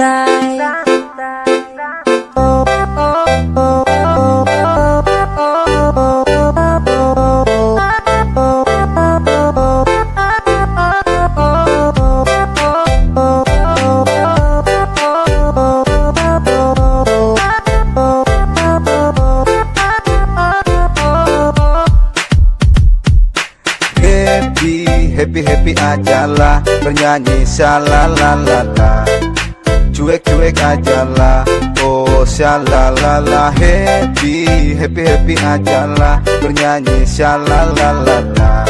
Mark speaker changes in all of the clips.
Speaker 1: santai.
Speaker 2: Happy ajalah, bernyanyi shalalalala. Cuek ajalah, oh shalalala. Happy ajalah, bernyanyi shalalalala.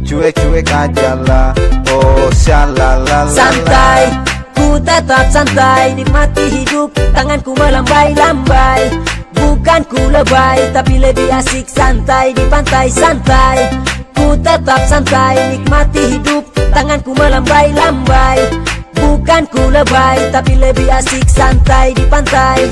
Speaker 2: Cuek ajalah, oh shalalala.
Speaker 1: Santai, ku tetap santai, nikmati hidup, tanganku melambai-lambai. Bukan ku lebay, tapi lebih asik santai di pantai santai. Ku tetap santai, nikmati hidup, tanganku melambai-lambai. Bukan ku lebay, tapi lebih asik santai di pantai.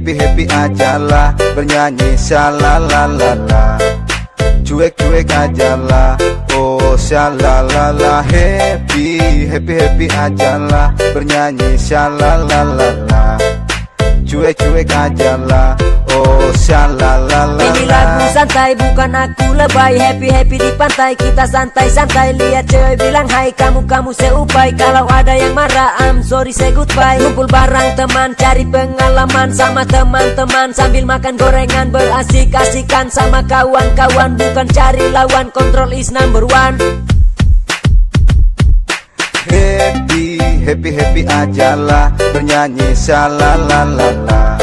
Speaker 2: Happy ajalah, bernyanyi shalalalala. Cuek ajalah, oh shalalala. Happy ajalah, bernyanyi shalalalala. Cuek ajalah, oh shalalala.
Speaker 1: Ini lagu santai, bukan aku lebay. Happy di pantai, kita santai-santai. Lihat cewek bilang hai, kamu seupai. Kalau ada yang marah, I'm sorry say goodbye. Kumpul bareng teman, cari pengalaman sama teman-teman. Sambil makan gorengan, berasik-asikan sama kawan-kawan. Bukan cari lawan, control is number one.
Speaker 2: Happy ajalah, bernyanyi shalalalala.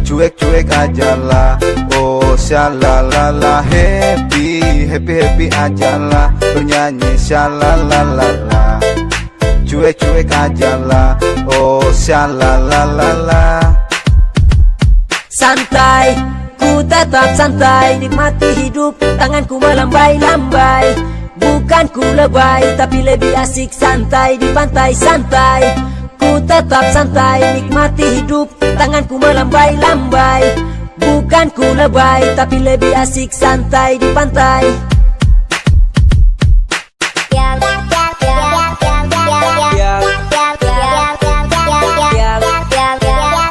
Speaker 2: Cuek ajalah, oh shalalala. Happy ajalah, bernyanyi shalalalala. Cuek ajalah, oh shalalala.
Speaker 1: Santai, ku tetap santai, nikmati hidup, tanganku melambai-lambai. Bukan ku lebay, tapi lebih asik santai di pantai santai. Ku tetap santai, nikmati hidup, tanganku melambai-lambai. Bukan ku lebay, tapi lebih asik santai di pantai.